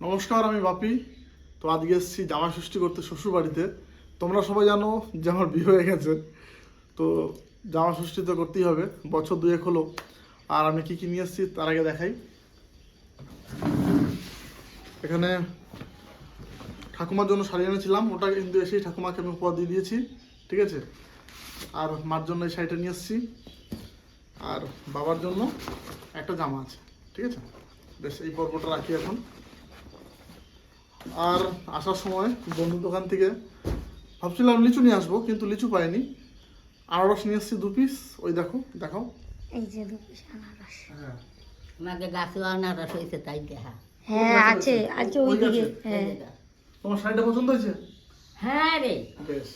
নমস্কার, আমি বাপি। তো আজকে এসেছি জামা ষষ্ঠী করতে শ্বশুর বাড়িতে। তোমরা সবাই জানো যে আমার বিয়ে হয়ে গেছে, তো জামা ষষ্ঠী তো করতেই হবে, বছর দুয়েক হলো। আর আমি কী কী নিয়ে এসেছি তার আগে দেখাই। এখানে ঠাকুমার জন্য শাড়ি এনেছিলাম, ওটা কিন্তু এসেই ঠাকুমাকে আমি উপহার দিয়ে দিয়েছি, ঠিক আছে। আর মার জন্য এই শাড়িটা নিয়ে এসেছি, আর বাবার জন্য একটা জামা আছে, ঠিক আছে। বেশ, এই পর্বটা রাখি এখন। আর আসার সময় বন্ধুর দোকান থেকে ভাবছিলাম লিচু নিয়ে আসবো, কিন্তু লিচু পাইনি। আনারস নিয়ে এসেছি 2 পিস। ওই দেখো, দেখাও। এই যে 2 পিস আনারস। হ্যাঁ, আমাকে গাছে আনারস হয়েছে তাই দেখা। হ্যাঁ আছে আছে ওইদিকে। হ্যাঁ, তোমার শাড়িটা পছন্দ হয়েছে? হ্যাঁ রে, বেশ।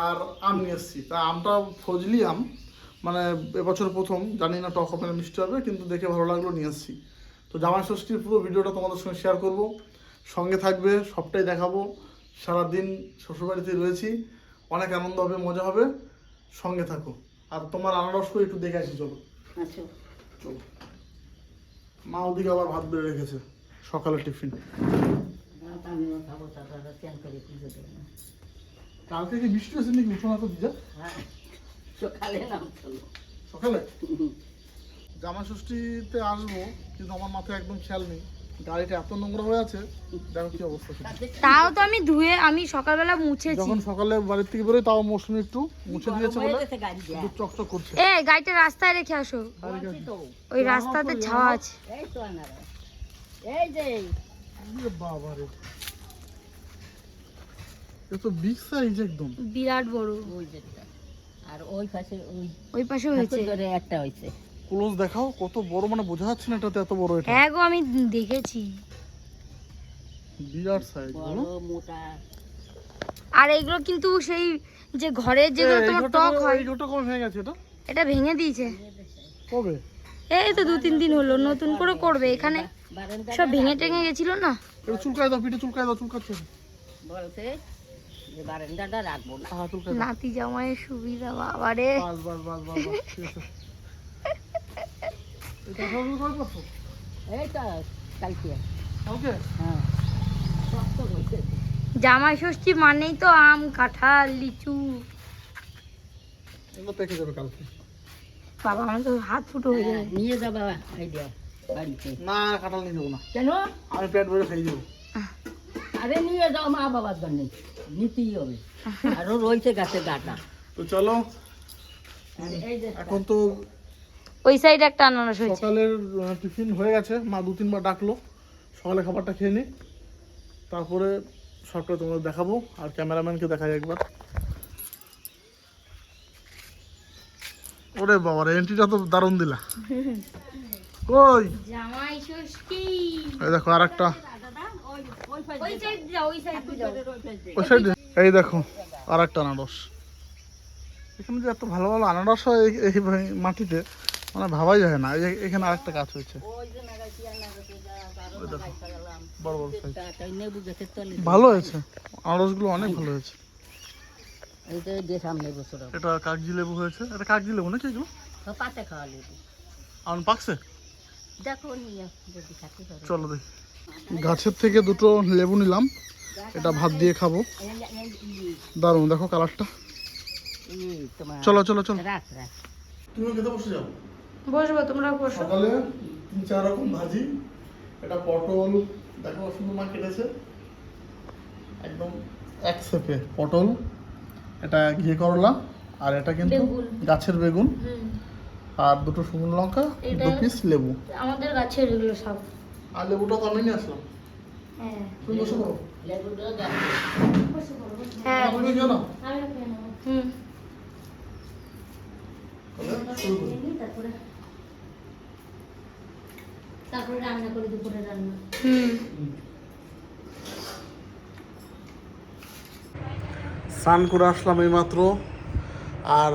আর আম নিয়ে এসেছি, তা আমটা ফজলি আম, মানে এবছর প্রথম, জানি না টক হবে না মিষ্টি হবে, কিন্তু দেখে ভালো লাগলো, নিয়ে এসেছি। তো জামাই ষষ্ঠীর পুরো ভিডিওটা তোমাদের সঙ্গে শেয়ার করব, সঙ্গে থাকবে, সবটাই দেখাবো। সারাদিন শ্বশুরবাড়িতে রয়েছি, অনেক আনন্দ হবে, মজা হবে, সঙ্গে থাকো। আর তোমার আনারসকে একটু দেখে আসি, চলো আচ্ছা চলো। মা ওদিকে আবার ভাত বেড়ে রেখেছে, সকালের টিফিন। আমিও খাবো, তারপরে চেন করে পুজো দেবো না। কালকে কি বৃষ্টি হয়েছে নাকি? উঠো না তো দিদা, হ্যাঁ, সকালে নাম চলো। সকালে। জামা ষষ্ঠীতে আসবো, কিন্তু আমার মাথায় একদম খেয়াল নেই, গাড়িটা এত নোংরা হয়ে আছে, দেখো কি অবস্থা ছিল। তাও তো আমি ধুয়ে আমি সকালবেলা মুছেছি। যখন সকালে বাড়ির থেকে বেরোই, তাও মৌসুমি একটু মুছে দিয়েছে বলে গাড়ি দেয়া। একটু চকচক করছে। এই গাড়িটা রাস্তায় রেখে আসো, বলছি তো, ওই রাস্তাতে ছাওয়া আছে। এই তো আনারস, এই যে ইয়ে বাবা রে, এ তো বিগ সাইজ একদম। বিরাট বড়। ওই যেটা, আর ওই পাশে ওই পাশে হয়েছে। ধরে একটা হয়েছে। ক্লোজ দেখাও কত বড়, মানে বোঝা যাচ্ছে না এটাতে এত বড়। এটা হ্যাঁ গো, আমি দেখেছি। বিরাট সাইজ, বড় মোটা। আর এইগুলো কিন্তু সেই যে ঘরের যেগুলো তোমার টক হয়, এই ঝোটা কবে ভেঙে গেছে? এটা এটা ভেঙে দিয়েছে। কবে? এই তো 2-3 দিন হলো, নতুন করে করবে এখানে। সব ভেঙে টেঙে গেছিল না। এটা চুলকায় দাও, পিঠে চুলকায় দাও, চুলকাচ্ছে। বলতে যে বারান্দাটা রাখবো না। হ্যাঁ, চুলকায় দাও। নাতি জামাইয়ের সুবিধা বাবারে। বাস বাস বাস বাস বাস, ঠিক আছে। এটা সবই কবে করছো? এইটা কালকে। কালকে? হ্যাঁ, শক্ত হয়েছে। জামাই ষষ্ঠী মানেই তো আম, কাঁঠাল, লিচু। এগুলো পেকে যাবে কালকে। বাবা, আমার তো হাত ফুটো হয়ে যাবে। নিয়ে যাবা আইডিয়া বাড়িতে। না, কাঁঠাল নিয়ে যাবো না, কেন? আমি পেট ভরে খেয়ে যাবো। আরে নিয়ে যাও, মা বাবার জন্য নিতেই হবে। আরো রয়েছে গাছের ডাটা। তো চলো, এই যে এখন তো ওই সাইডে একটা আনারস হয়েছে। সকালের টিফিন হয়ে গেছে, মা 2-3 বার ডাকলো, সকালে খাবারটা খেয়ে নিই, তারপরে সবটা তোমাদের দেখাবো। আর ক্যামেরাম্যানকে দেখাই একবার। ওরে বাবা, এন্ট্রিটা তো দারুণ দিলা। কই জামাই ষষ্ঠী। এই দেখো আর একটা, ওই সাইড যাও, ওই সাইড যাও। ওই সাইডে এই দেখো আর একটা আনারস। এখানে যে এত ভালো ভালো আনারস হয় এই মাটিতে, মানে ভাবাই যায় না। এখানে আরেকটা গাছ হয়েছে, ওই দেখো, বড় বড় সাইজ, নেবু গাছের তলে ভালো হয়েছে আনারসগুলো, অনেক ভালো হয়েছে। এইটা যে সামনে বছর এটা কাগজি লেবু হয়েছে, এটা কাগজি লেবু নাকি এগুলো? পাতে খাওয়া লেবু। আর পাকছে, দেখো নিয়ে যদি খাতে পারো। চলো দেখি। গাছের থেকে 2টো লেবু নিলাম, এটা ভাত দিয়ে খাবো, দারুণ। দেখো কালারটা। তোমার চলো চলো চলো, রাখ রাখ। তুমি খেতে বসে যাও। বসবো, তোমরা বসো। সকালে 3-4 রকম ভাজি। এটা পটল, দেখো সুন্দর মা কেটেছে, একদম এক সেপে পটল। এটা ঘি করলা, আর এটা কিন্তু বেগুন। গাছের বেগুন, আর 2টো শুকনো লঙ্কা, 2 পিস লেবু। আমাদের গাছের এগুলো সব। আর লেবুটা তো আমি নিয়ে আসলাম। হ্যাঁ তুমি বসে পড়ো। লেবুটা দেখো। হ্যাঁ, তুমি খেয়ে নাও। হুম। তাহলে শুরু করি। তারপরে রান্না করে দুপুরে রান্না। হুম। স্নান করে আসলাম এইমাত্র, আর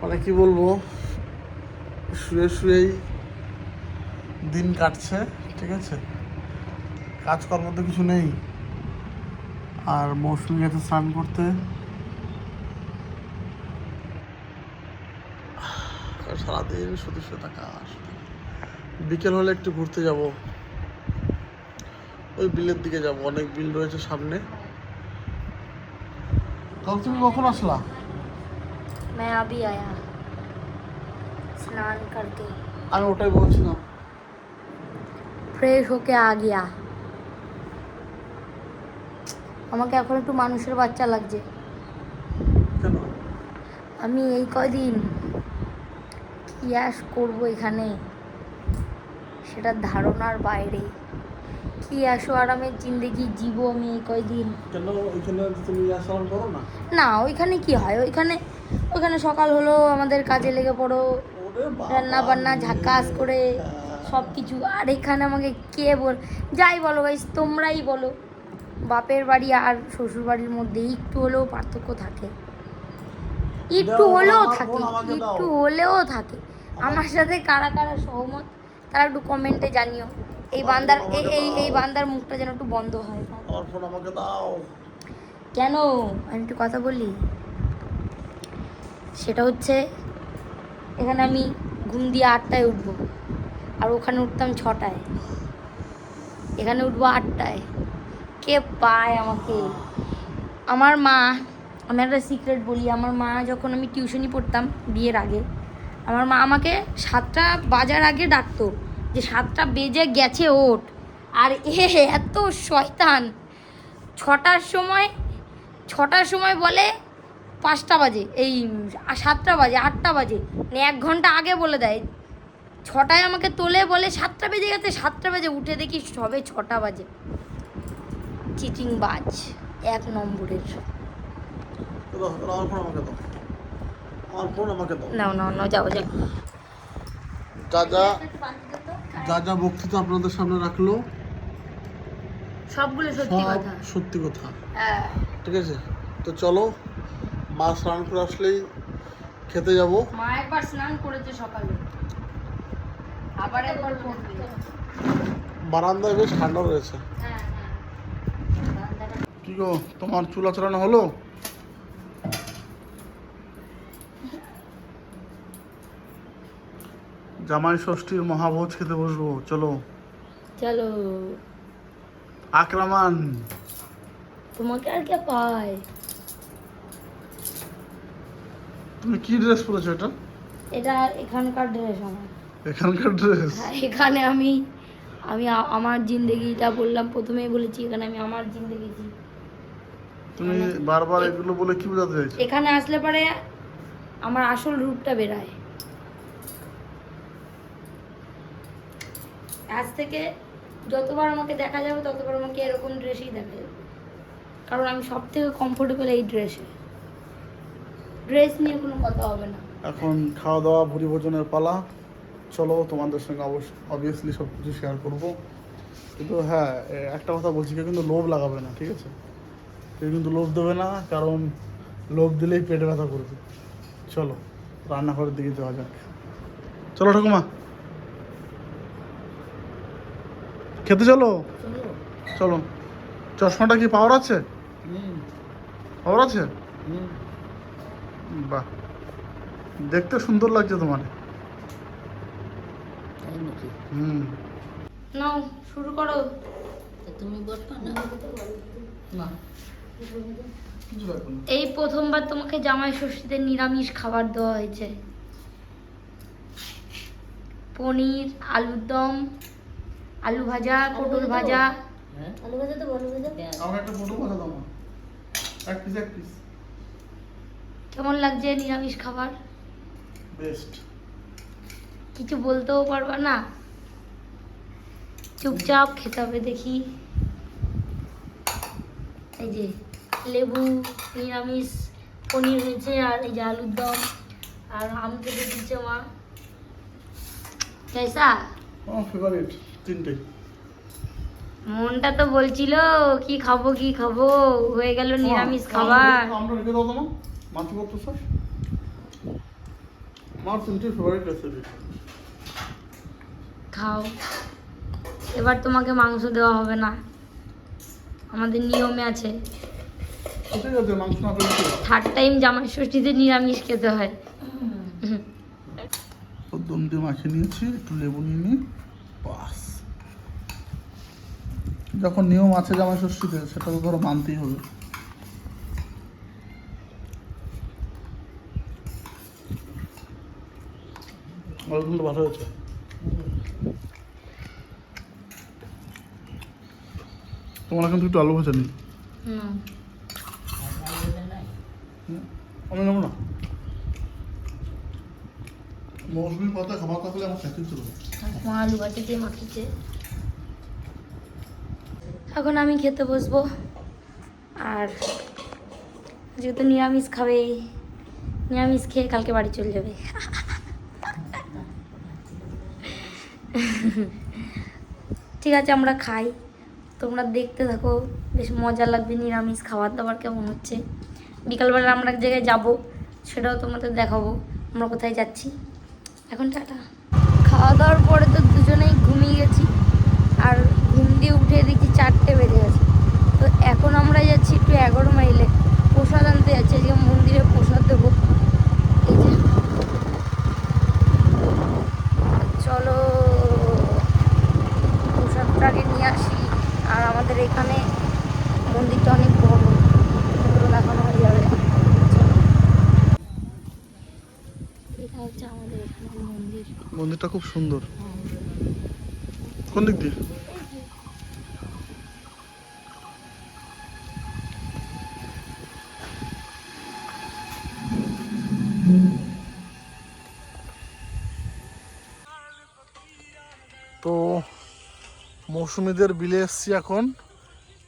মানে কি বলবো, শুয়ে শুয়েই দিন কাটছে, ঠিক আছে। কাজকর্ম তো কিছু নেই। আর মৌসুমি গেছে স্নান করতে, সারাদিন শুধু শুয়ে থাকা। বিকেল হলে একটু ঘুরতে যাব, ওই বিলের দিকে যাব, অনেক বিল রয়েছে সামনে। তাহলে তুমি কখন আসলা? मैं अभी आया स्नान करके আমি ওটাই বলছিলাম। ফ্রেশ होके आ गया। আমাকে এখন একটু মানুষের বাচ্চা লাগছে। কেন? আমি এই কয়দিন কি আস করবো এখানে সেটা ধারণার বাইরে। কি আসো আরামের জিন্দেগি জীবো আমি এই কয়দিন। কেন ওইখানে তুমি আসলাম করো না? না ওইখানে কি হয়, ওইখানে সকাল হলো আমাদের কাজে লেগে পড়ো, রান্না বান্না ঝাকাস করে সব কিছু। আর এখানে আমাকে কে যাই বলো ভাই, তোমরাই বলো, বাপের বাড়ি আর শ্বশুর বাড়ির মধ্যে একটু হলেও পার্থক্য থাকে, একটু হলেও থাকে। আমার সাথে কারা কারা সহমত তারা একটু কমেন্টে জানিও। এই বান্দার মুখটা যেন একটু বন্ধ হয়। আমার ফোন আমাকে দাও। কেন? আমি একটু কথা বলি। সেটা হচ্ছে এখানে আমি ঘুম দিয়ে 8টায় উঠবো, আর ওখানে উঠতাম 6টায়, এখানে উঠবো 8টায়। কে পায় আমাকে? আমার মা, আমি একটা সিক্রেট বলি, আমার মা যখন আমি টিউশনি পড়তাম বিয়ের আগে, আমার মা আমাকে 7টা বাজার আগে ডাকতো যে 7টা বেজে গেছে ওঠ। আর এত শয়তান, 6টার সময় বলে 5টা বাজে, এই 7টা বাজে, 8টা বাজে, মানে 1 ঘন্টা আগে বলে দেয়। 6টায় আমাকে তোলে, বলে 7টা বেজে গেছে, 7টা বাজে, উঠে দেখি সবে 6টা বাজে। চিটিং বাজ 1 নম্বরের। আমার ফোন আমাকে দাও, আমার ফোন আমাকে দাও। নাও যাও। যা যা বক্তৃতা আপনাদের সামনে রাখলো সবগুলো সত্যি সব কথা। সত্যি কথা, হ্যাঁ। ঠিক আছে? তো চলো, মা স্নান করে আসলেই খেতে যাব। মা একবার স্নান করেছে সকালে, আবার একবার করবে। বারান্দায় বেশ ঠান্ডা রয়েছে। হ্যাঁ। কি গো, তোমার চুলা চড়ানো হলো? জামাই ষষ্ঠীর মহাভোজ খেতে বসবো, চলো। আক্রমণ। তোমাকে আর কে পায়? তুমি কি ড্রেস পরেছো? এটা এখানকার ড্রেস আমার। এখানকার ড্রেস? হ্যাঁ, এখানে আমি আমার জিন্দেগিটা বললাম, প্রথমেই বলেছি এখানে আমি আমার জিন্দেগি। তুমি বারবার এগুলো বলে কি বোঝাতে চাইছো? এখানে আসলে পরে আমার আসল রূপটা বেরায়। আজ থেকে যতবার আমাকে দেখা যাবে ততবার আমাকে এরকম ড্রেসেই দেখা যাবে, কারণ আমি সব থেকে কমফোর্টেবল এই ড্রেসে। ড্রেস নিয়ে কোনো কথা হবে না। এখন খাওয়া দাওয়া ভুরি ভোজনের পালা। চলো, তোমাদের সঙ্গে অবভিয়াসলি সব কিছু শেয়ার করবো, কিন্তু হ্যাঁ একটা কথা বলছি, কেউ কিন্তু লোভ লাগাবে না, ঠিক আছে? কেউ কিন্তু লোভ দেবে না, কারণ লোভ দিলেই পেটে ব্যথা করবে। চলো রান্নাঘরের দিকে যাওয়া যাক। চলো ঠাকুমা, খেতে চলো। চলো। চশমাটা কি পাওয়ার আছে? পাওয়ার আছে? বাহ, দেখতে সুন্দর লাগছে তোমার। নাও শুরু করো। তুমি বসবা না? এই প্রথমবার তোমাকে জামাই ষষ্ঠীতে নিরামিষ খাবার দেওয়া হয়েছে। পনির, আলুর দম, আলু ভাজা, পটল ভাজা। আলু ভাজা তো বলো ভাজা। আমার একটা ফটো কথা দাও, এক পিস। কেমন লাগছে নিরামিষ খাবার? বেস্ট। কিছু বলতেও পারবা না, চুপচাপ খেতে হবে। দেখি, এই যে লেবু, নিরামিষ পনির হয়েছে, আর এই যে আলুর দম, আর আম কেটে দিচ্ছে মা। কেসা? আমার ফেভারিট তিনটে। মনটা তো বলছিল কি খাবো, হয়ে গেল নিরামিষ খাবার। আমরা রেখে দাও তোমার মাছ করতো স্যার, আমার তিনটে ফেভারিট রেসিপি। খাও। এবার তোমাকে মাংস দেওয়া হবে না, আমাদের নিয়মে আছে। ঠিক আছে, মাংস না পেলে 3rd টাইম জামাই ষষ্ঠীতে নিরামিষ খেতে হয়। দম দিয়ে মাখিয়ে নিয়েছি, একটু লেবু নিয়ে নিই, বাস। যখন নিয়ম আছে জামাই ষষ্ঠীতে সেটা তো ধরো মানতেই হবে। কিন্তু ভালো হয়েছে। তোমার কিন্তু একটু আলু ভাজা নেই, আমি নেবো না। মৌসুমি পাতা খাবার থাকলে আমার খেতে ছিল। আলু ভাজা দিয়ে মাখিয়েছে। এখন আমি খেতে বসবো, আর যেহেতু নিরামিষ খাবে, নিরামিষ খেয়ে কালকে বাড়ি চলে যাবে। ঠিক আছে, আমরা খাই, তোমরা দেখতে থাকো, বেশ মজা লাগবে নিরামিষ খাবার দাবার কেমন হচ্ছে। বিকালবেলা আমরা এক জায়গায় যাবো, সেটাও তোমাদের দেখাবো আমরা কোথায় যাচ্ছি। এখন টাটা। খাওয়া দাওয়ার পরে তো দুজনেই ঘুমিয়ে গেছি, আর ঘুম দিয়ে উঠে দেখি 4টে বেজে গেছে। তো এখন আমরা যাচ্ছি একটু 11 মাইলে প্রসাদ আনতে যাচ্ছি, আজকে মন্দিরে প্রসাদ দেবো। এই যে চলো প্রসাদটা আগে নিয়ে আসি। আর আমাদের এখানে মন্দিরটা অনেক বড়, ওগুলো দেখানো হয়ে যাবে। চলো। এটা হচ্ছে আমাদের এখানে মন্দির। মন্দিরটা খুব সুন্দর। কোন দিক দিয়ে? তো মৌসুমীদের বিলে এসছি, এখন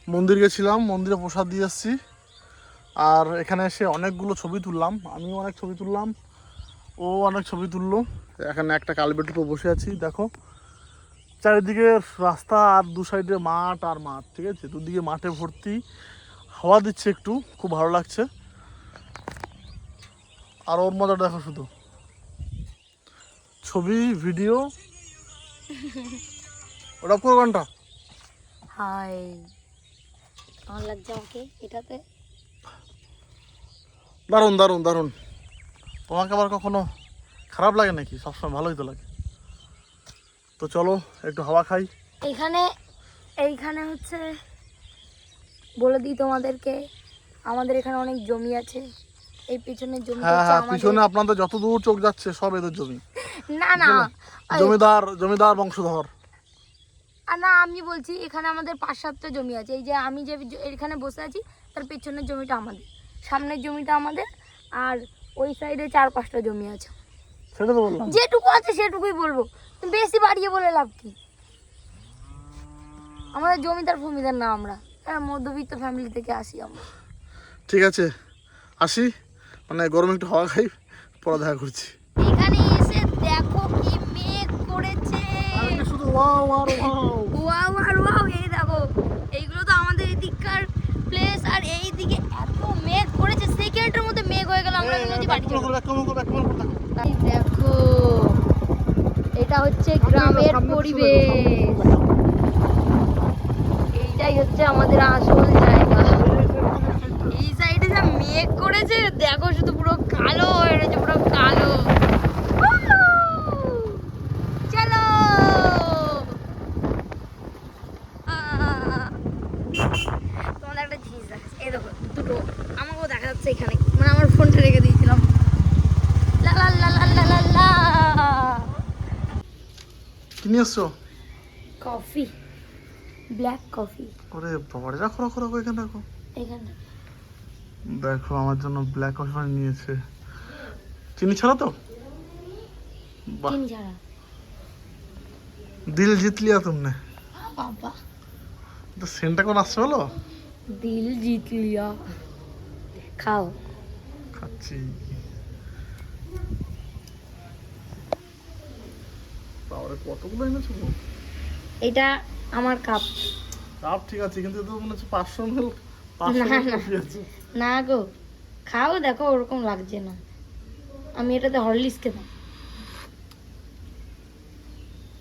মন্দির গেছিলাম, মন্দিরে প্রসাদ দিয়ে এসছি। আর এখানে এসে অনেকগুলো ছবি তুললাম, আমিও অনেক ছবি তুললাম, ও অনেক ছবি তুললো। এখানে একটা কালবেট উপর বসে আছি, দেখো চারিদিকে রাস্তা আর দু সাইডে মাঠ আর মাঠ, ঠিক আছে, দুদিকে মাঠে ভর্তি, হাওয়া দিচ্ছে একটু, খুব ভালো লাগছে। আর ওর মজা দেখো শুধু, ছবি ভিডিও। ওটা পুরো ঘন্টা। হাই, কেমন লাগছে আমাকে এটাতে? দারুণ দারুণ দারুণ। তোমাকে আবার কখনো খারাপ লাগে নাকি? সবসময় ভালোই তো লাগে। তো চলো একটু হাওয়া খাই। এইখানে হচ্ছে বলে দিই তোমাদেরকে, আমাদের এখানে অনেক জমি আছে। এই পিছনের জমি হ্যাঁ হ্যাঁ, পিছনে আপনাদের যত দূর চোখ যাচ্ছে সব এদের জমি। না না, জমিদার বংশধর। আর না, আমি বলছি এখানে আমাদের 5-7টা জমি আছে। এই যে আমি যে এখানে বসে আছি তার পেছনের জমিটা আমাদের, সামনের জমিটা আমাদের, আর ওই সাইডে 4-5টা জমি আছে। সেটা তো বললাম, যেটুকু আছে সেটুকুই বলবো, বেশি বাড়িয়ে বলে লাভ কি? আমাদের জমিদার ফমিদার না, আমরা মধ্যবিত্ত ফ্যামিলি থেকে আসি আমরা। ঠিক আছে আসি, মানে গরমে একটু হাওয়া খাই, পরে দেখা করছি। এখানে এসে দেখো কি মেঘ করেছে, শুধু ওয়াও আর ওয়াও। ওয়াও আর ওয়াও। এই দেখো, এইগুলো তো আমাদের এদিককার প্লেস, আর এইদিকে এত মেঘ করেছে, সেকেন্ডের মধ্যে মেঘ হয়ে গেল, আমরা নদী বাড়ি চলে গেলাম। এই দেখো, এটা হচ্ছে গ্রামের পরিবেশ, এইটাই হচ্ছে আমাদের আসল জায়গা। এই সাইডে যা মেঘ করেছে দেখো, শুধু পুরো কালো হয়ে রয়েছে, পুরো কালো। চলো তোমাদের একটা জিনিস দেখাচ্ছি, এই দেখো দুটো আমাকেও দেখা যাচ্ছে এখানে, মানে আমার ফোনটা রেখে দিয়েছিলাম। লা লা লা লা লা লা লা। কি নিয়ে এসছো? Coffee, black coffee. ওরে বাবারে, রাখো রাখো রাখো, এখানে রাখো। এখানে দেখো আমার জন্য ব্ল্যাক কফি বানিয়ে নিয়েছে, চিনি ছাড়া তো। বাহ, চিনি ছাড়া। দিল জিত লিয়া তুমনে। বাবা, তো সেন্টটা কোন আসছে বলো? দিল জিত লিয়া। খাও। খাচ্ছি। বাবারে কতগুলো এনেছো? এটা আমার কাপ। কাপ ঠিক আছে, কিন্তু তো মনে হচ্ছে 500 ml না, না। কফি আছে। না গো, খাও, দেখো ওরকম লাগছে না। আমি এটাতে হরলিক্স খেতাম,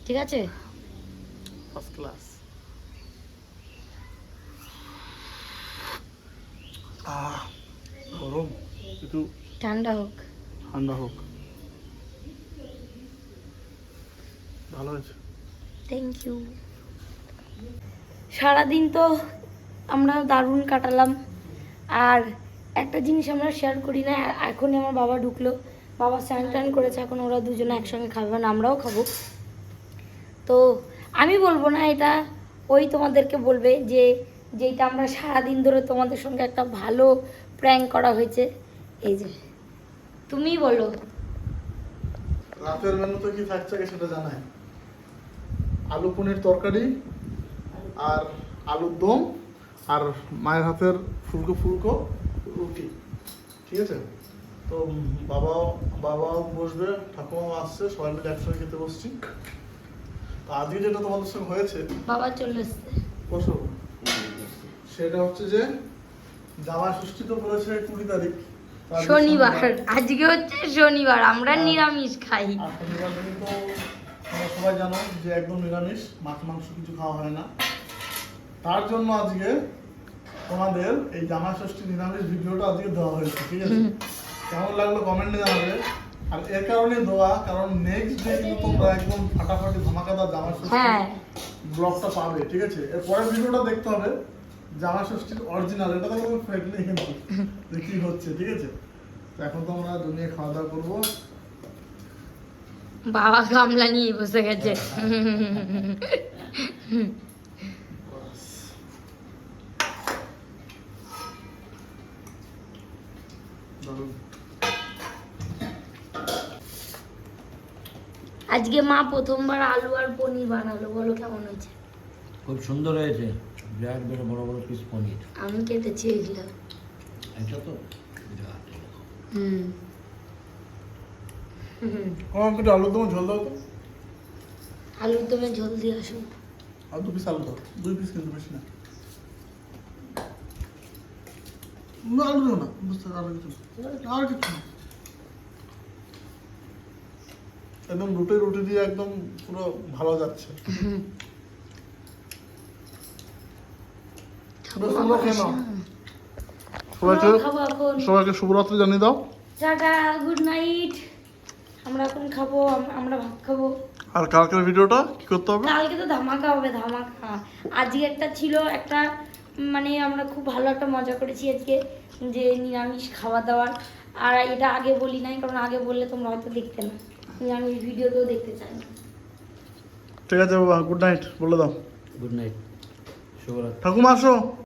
ঠিক আছে? First class. গরম, একটু ঠান্ডা হোক। ঠান্ডা হোক। ভালো হয়েছে। Thank you. সারাদিন তো আমরা দারুণ কাটালাম। আর একটা জিনিস আমরা শেয়ার করি না, এখনই আমার বাবা ঢুকলো, বাবা স্নান টান করেছে, এখন ওরা দুজনে একসঙ্গে খাবে, মানে আমরাও খাবো। তো আমি বলবো না, এটা ওই তোমাদেরকে বলবে যে যেটা আমরা সারাদিন ধরে তোমাদের সঙ্গে একটা ভালো প্র্যাঙ্ক করা হয়েছে। এই যে তুমিই বলো রাতের মেনুতে কি থাকছে আগে সেটা জানাই। আলু পনির তরকারি আর আলুর দম আর মায়ের হাতের ফুলকো ফুলকো রুটি, ঠিক আছে। তো বাবাও বসবে, ঠাকুমাও আসছে, সবাই মিলে একসঙ্গে খেতে বসছি। তো আজকে যেটা তোমাদের সঙ্গে হয়েছে, বাবা চলে এসছে, বসো, সেটা হচ্ছে যে জামাই ষষ্ঠী তো পড়েছে 20 তারিখ, তো আজকে শনিবার। শনিবার। আজকে হচ্ছে শনিবার, আমরা নিরামিষ খাই। আর শনিবার দিন তো তোমরা সবাই জানো যে একদম নিরামিষ, মাছ মাংস কিছু খাওয়া হয় না। তার জন্য আজকে তোমাদের এই জামাই ষষ্ঠী নিরামিষ ভিডিওটা আজকে দেওয়া হয়েছে, ঠিক আছে। কেমন লাগলো কমেন্টে জানাবে। আর এর কারণে দেওয়া, কারণ নেক্সট ডে কিন্তু তোমরা একদম ফাটাফাটি ধামাকাদার জামাই ষষ্ঠী হ্যাঁ, ব্লগটা পাবে, ঠিক আছে। এর পরের ভিডিওটা দেখতে হবে জামাই ষষ্ঠীর অরিজিনাল, এটা তো কোনো ফেক নেই কিন্তু, যে কি হচ্ছে, ঠিক আছে। তো এখন তো আমরা দুনিয়া খাওয়া দাওয়া করবো। বাবা গামলা নিয়ে বসে গেছে। দারুণ। আজকে মা প্রথমবার আলু আর পনির বানালো, বলো কেমন হয়েছে? খুব সুন্দর হয়েছে, বিরাট বড় বড় পিস পনির। আমি কেটেছি এগুলো। এটা তো বিরাট। হুম হুম, আমার একটু আলুর দম ঝোল দাও তো। আলুর দমে ঝোল দিয়ে আসুন। আর 2 পিস আলু দাও, 2 পিস কিন্তু বেশি না। না আলু দাও না, বুঝতে আর কিছু না, আর কিছু না। একদম রুটি দিয়ে একদম পুরো ভালো যাচ্ছে। তোমরা খেয়ে নাও। খাবো এখন। সবাইকে শুভরাত্রি জানিয়ে দাও। Tata, good night. আমরা এখন খাবো, আমরা ভাত খাবো। আর কালকের ভিডিওটা কি করতে হবে? কালকে তো ধামাকা হবে, ধামাকা। আজকে একটা ছিল, একটা মানে আমরা খুব ভালো একটা মজা করেছি আজকে, যে নিরামিষ খাওয়া দাওয়ার। আর এটা আগে বলি নাই, কারণ আগে বললে তোমরা হয়তো দেখতে না, নিরামিষ ভিডিওতেও দেখতে চাই না। ঠিক আছে বাবা, গুড নাইট বলে দাও। গুড নাইট, শুভরাত্রি। ঠাকুমা আসো।